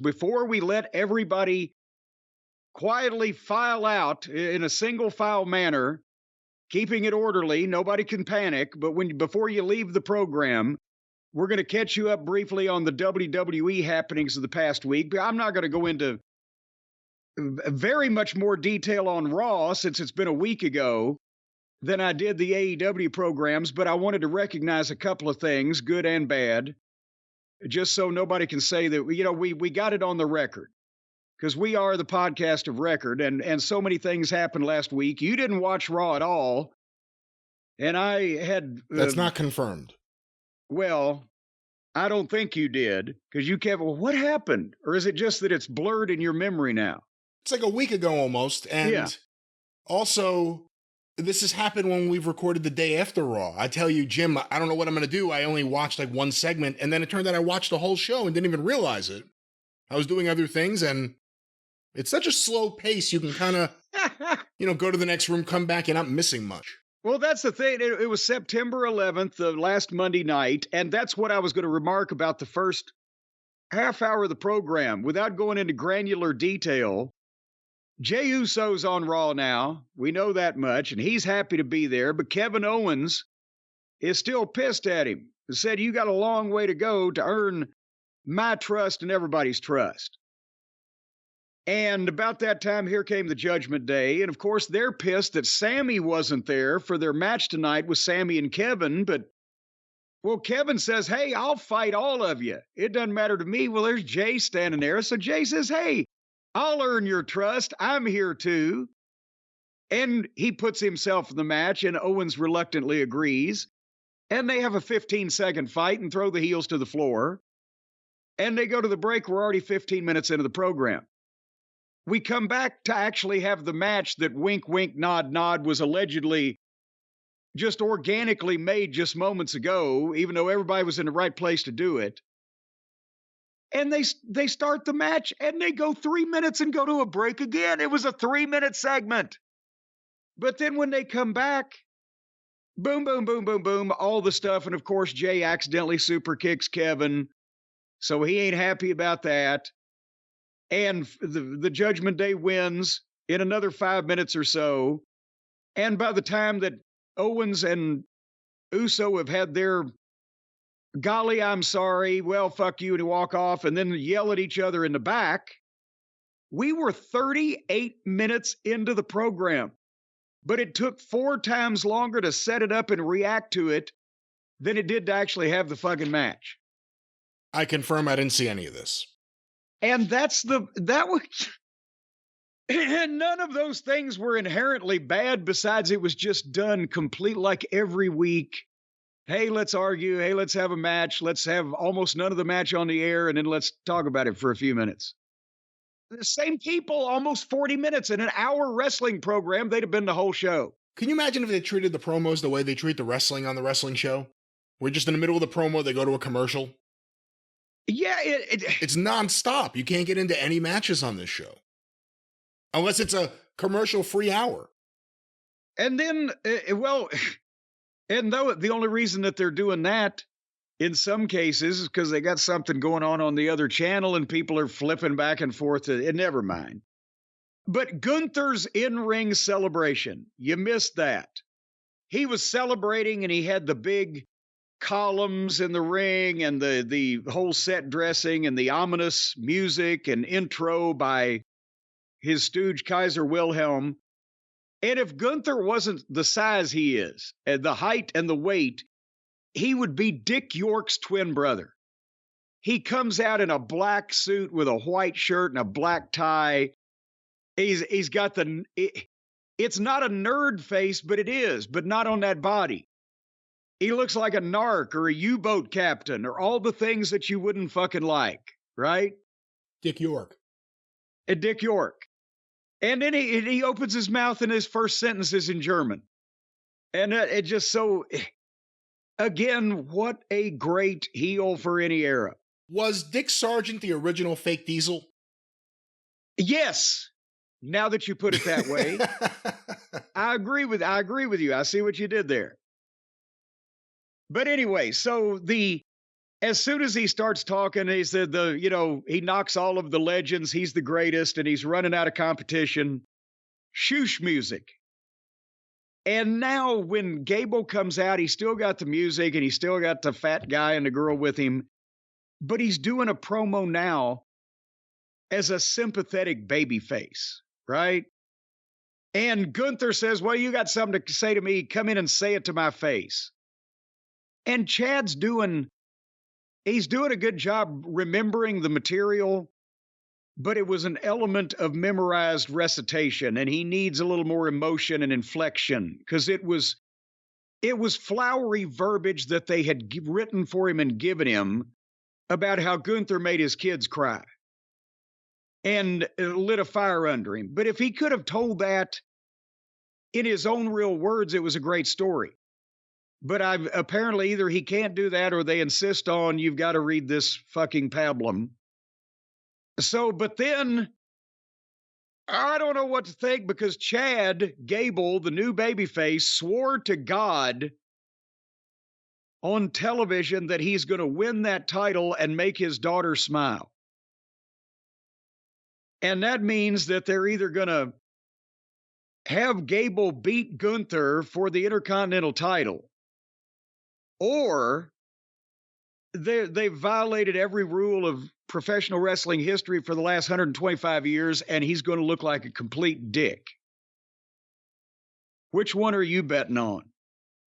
before we let everybody quietly file out in a single file manner, keeping it orderly, nobody can panic, but before you leave the program, we're going to catch you up briefly on the WWE happenings of the past week. I'm not going to go into very much more detail on Raw since it's been a week ago than I did the AEW programs, but I wanted to recognize a couple of things, good and bad, just so nobody can say that, we got it on the record, because we are the podcast of record, and so many things happened last week. You didn't watch Raw at all, and I had... That's not confirmed. Well, I don't think you did, because you kept, well, what happened? Or is it just that it's blurred in your memory now? It's like a week ago almost, and also... This has happened when we've recorded the day after Raw. I tell you, Jim, I don't know what I'm going to do. I only watched like one segment, and then it turned out I watched the whole show and didn't even realize it. I was doing other things, and it's such a slow pace. You can kind of, go to the next room, come back, and not missing much. Well, that's the thing. It was September 11th, the last Monday night, and that's what I was going to remark about the first half hour of the program. Without going into granular detail, Jey Uso's on Raw now. We know that much, and he's happy to be there. But Kevin Owens is still pissed at him. He said, you got a long way to go to earn my trust and everybody's trust. And about that time, here came the Judgment Day. And, of course, they're pissed that Sammy wasn't there for their match tonight with Sammy and Kevin. But, well, Kevin says, hey, I'll fight all of you. It doesn't matter to me. Well, there's Jey standing there. So Jey says, hey, I'll earn your trust. I'm here too. And he puts himself in the match, and Owens reluctantly agrees. And they have a 15-second fight and throw the heels to the floor. And they go to the break. We're already 15 minutes into the program. We come back to actually have the match that wink, wink, nod, nod was allegedly just organically made just moments ago, even though everybody was in the right place to do it. And they start the match, and they go 3 minutes and go to a break again. It was a 3-minute segment. But then when they come back, boom, boom, boom, boom, boom, all the stuff. And, of course, Jey accidentally super kicks Kevin, so he ain't happy about that. And the Judgment Day wins in another 5 minutes or so. And by the time that Owens and Uso have had their golly, I'm sorry, well, fuck you, and walk off and then yell at each other in the back, we were 38 minutes into the program. But it took 4 times longer to set it up and react to it than it did to actually have the fucking match. I confirm I didn't see any of this. And and none of those things were inherently bad, besides it was just done complete like every week. Hey, let's argue. Hey, let's have a match. Let's have almost none of the match on the air, and then let's talk about it for a few minutes. The same people, almost 40 minutes in an hour wrestling program, they'd have been the whole show. Can you imagine if they treated the promos the way they treat the wrestling on the wrestling show? We're just in the middle of the promo, they go to a commercial. Yeah, it's nonstop. You can't get into any matches on this show. Unless it's a commercial-free hour. And then, and though the only reason that they're doing that in some cases is because they got something going on the other channel and people are flipping back and forth. And never mind. But Gunther's in-ring celebration, you missed that. He was celebrating and he had the big columns in the ring and the whole set dressing and the ominous music and intro by his stooge Kaiser Wilhelm. And if Gunther wasn't the size he is, and the height and the weight, he would be Dick York's twin brother. He comes out in a black suit with a white shirt and a black tie. He's got it's not a nerd face, but it is, but not on that body. He looks like a narc or a U-boat captain or all the things that you wouldn't fucking like, right? Dick York. Dick York. And then he opens his mouth and his first sentence is in German. And it just so, again, what a great heel for any era. Was Dick Sargent the original fake Diesel? Yes. Now that you put it that way, I agree with you. I see what you did there. But anyway, so the as soon as he starts talking, he said he knocks all of the legends. He's the greatest, and he's running out of competition. Shoosh music. And now when Gable comes out, he's still got the music and he's still got the fat guy and the girl with him, but he's doing a promo now as a sympathetic baby face, right? And Gunther says, well, you got something to say to me. Come in and say it to my face. And Chad's he's doing a good job remembering the material, but it was an element of memorized recitation, and he needs a little more emotion and inflection because it was flowery verbiage that they had written for him and given him about how Gunther made his kids cry and lit a fire under him. But if he could have told that in his own real words, it was a great story. But apparently either he can't do that or they insist on you've got to read this fucking pablum. So, but then I don't know what to think because Chad Gable, the new babyface, swore to God on television that he's going to win that title and make his daughter smile. And that means that they're either going to have Gable beat Gunther for the Intercontinental title, or they've violated every rule of professional wrestling history for the last 125 years, and he's going to look like a complete dick. Which one are you betting on?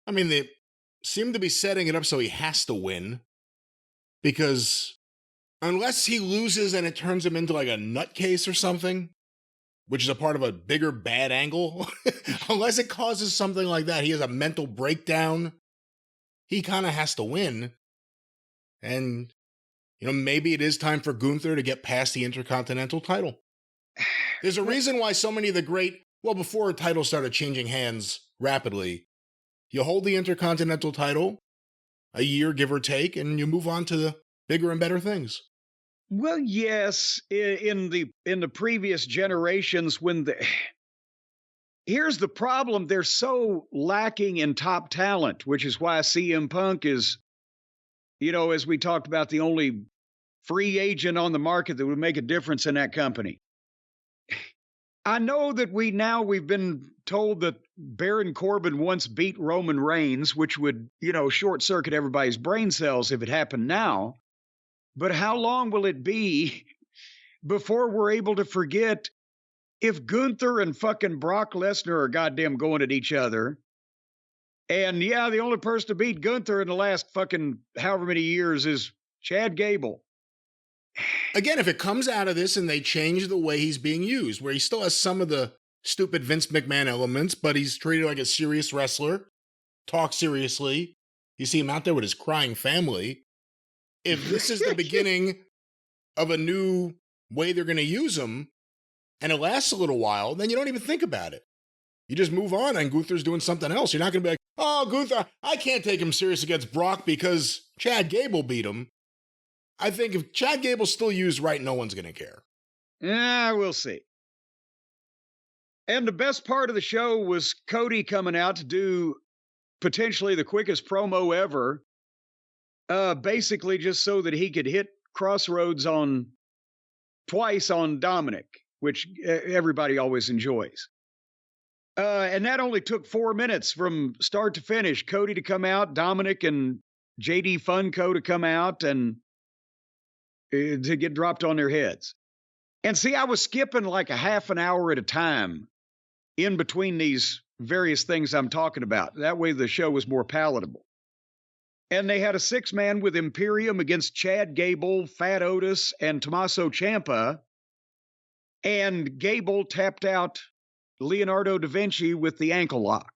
I mean, they seem to be setting it up so he has to win, because unless he loses and it turns him into like a nutcase or something, which is a part of a bigger bad angle, unless it causes something like that, he has a mental breakdown, he kind of has to win. And, maybe it is time for Gunther to get past the Intercontinental title. There's a reason why so many of the before titles started changing hands rapidly, you hold the Intercontinental title a year, give or take, and you move on to the bigger and better things. Well, yes, in the previous generations, here's the problem. They're so lacking in top talent, which is why CM Punk is, as we talked about, the only free agent on the market that would make a difference in that company. I know that we've been told that Baron Corbin once beat Roman Reigns, which would, short circuit everybody's brain cells if it happened now. But how long will it be before we're able to forget if Gunther and fucking Brock Lesnar are goddamn going at each other? And yeah, the only person to beat Gunther in the last fucking however many years is Chad Gable. Again, if it comes out of this and they change the way he's being used, where he still has some of the stupid Vince McMahon elements, but he's treated like a serious wrestler, talks seriously. You see him out there with his crying family. If this is the beginning of a new way they're going to use him, and it lasts a little while, then you don't even think about it. You just move on and Gunther's doing something else. You're not going to be like, oh, Gunther, I can't take him serious against Brock because Chad Gable beat him. I think if Chad Gable's still used right, no one's going to care. Yeah, we'll see. And the best part of the show was Cody coming out to do potentially the quickest promo ever, basically just so that he could hit Crossroads twice on Dominic, which everybody always enjoys. And that only took 4 minutes from start to finish. Cody to come out, Dominic and JD Funko to come out and to get dropped on their heads. And see, I was skipping like a half an hour at a time in between these various things I'm talking about. That way the show was more palatable. And they had a 6-man with Imperium against Chad Gable, Fat Otis, and Tommaso Ciampa. And Gable tapped out Leonardo da Vinci with the ankle lock.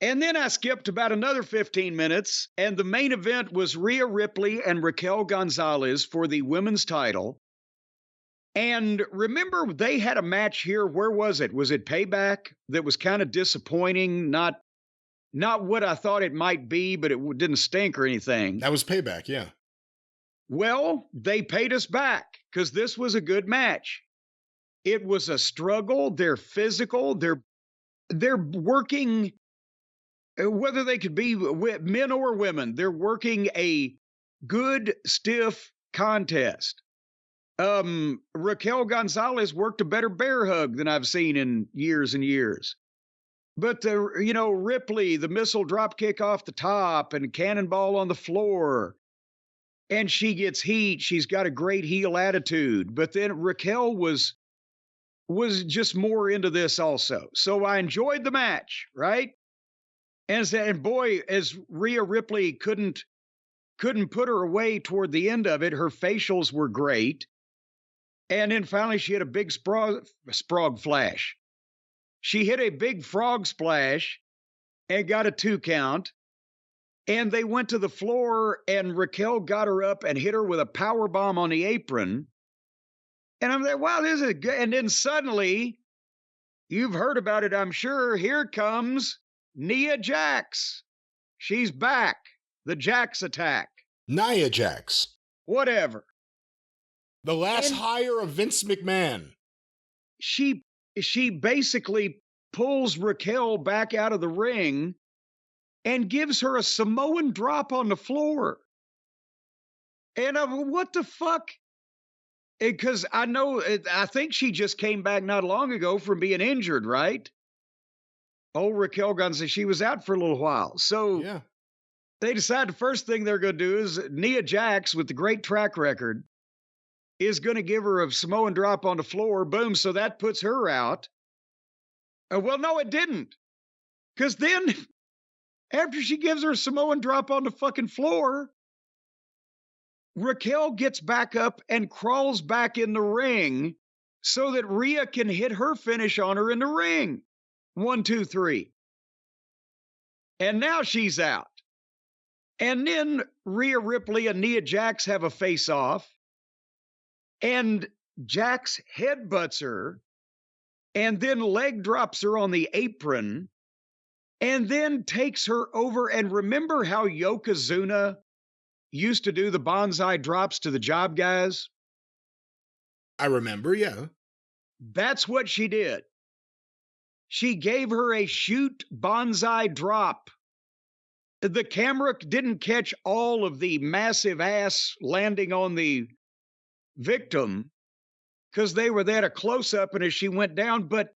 And then I skipped about another 15 minutes, and the main event was Rhea Ripley and Raquel Gonzalez for the women's title. And remember, they had a match here. Where was it? Was it Payback? That was kind of disappointing. Not what I thought it might be, but it didn't stink or anything. That was Payback, yeah. Well, they paid us back because this was a good match. It was a struggle. They're physical. They're working, whether they could be men or women, they're working a good, stiff contest. Raquel Gonzalez worked a better bear hug than I've seen in years and years. But Ripley, the missile drop kick off the top and cannonball on the floor. And she gets heat. She's got a great heel attitude. But then Raquel was just more into this also. So I enjoyed the match, right? And boy, as Rhea Ripley couldn't put her away toward the end of it, her facials were great. And then finally she hit a big sprog flash. She hit a big frog splash and got a 2 count. And they went to the floor and Raquel got her up and hit her with a power bomb on the apron. And I'm like, wow, this is good. And then suddenly, you've heard about it, I'm sure. Here comes Nia Jax. She's back. The Jax attack. Nia Jax. Whatever. The last hire of Vince McMahon. She basically pulls Raquel back out of the ring and gives her a Samoan drop on the floor. And I'm, what the fuck? Because I think she just came back not long ago from being injured, right? Oh, Raquel Gonzalez, she was out for a little while. So yeah. They decided the first thing they're going to do is Nia Jax, with the great track record, is going to give her a Samoan drop on the floor. Boom. So that puts her out. Well, no, it didn't. Because then, after she gives her a Samoan drop on the fucking floor, Raquel gets back up and crawls back in the ring so that Rhea can hit her finish on her in the ring. 1, 2, 3. And now she's out. And then Rhea Ripley and Nia Jax have a face-off. And Jax headbutts her and then leg drops her on the apron and then takes her over. And remember how Yokozuna used to do the bonsai drops to the job guys? I remember, yeah. That's what she did. She gave her a shoot bonsai drop. The camera didn't catch all of the massive ass landing on the victim because they were there at a close-up and as she went down, but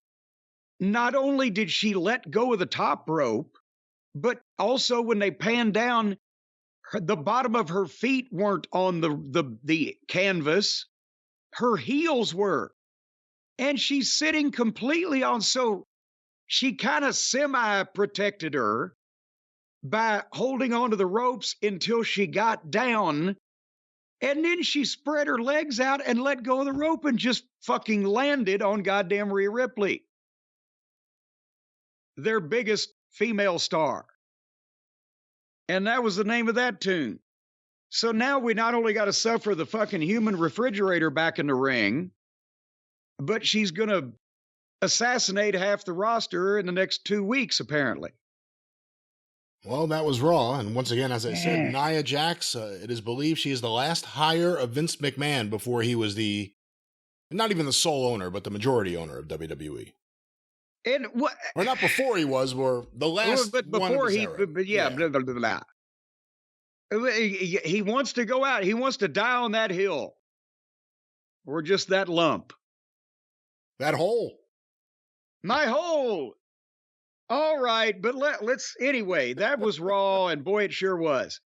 not only did she let go of the top rope, but also when they panned down, the bottom of her feet weren't on the canvas. Her heels were. And she's sitting completely on, so she kind of semi-protected her by holding onto the ropes until she got down. And then she spread her legs out and let go of the rope and just fucking landed on goddamn Rhea Ripley, their biggest female star. And that was the name of that tune. So now we not only got to suffer the fucking human refrigerator back in the ring, but she's going to assassinate half the roster in the next 2 weeks, apparently. Well, that was Raw. And once again, as I said, Nia Jax, it is believed she is the last hire of Vince McMahon before he was not even the sole owner, but the majority owner of WWE. And what? Or not before he was, or the last but before one of his he, era. but yeah, blah, blah, blah, blah. He wants to go out. He wants to die on that hill. Or just that lump. That hole. My hole. All right, but let's anyway, that was Raw, and boy, it sure was.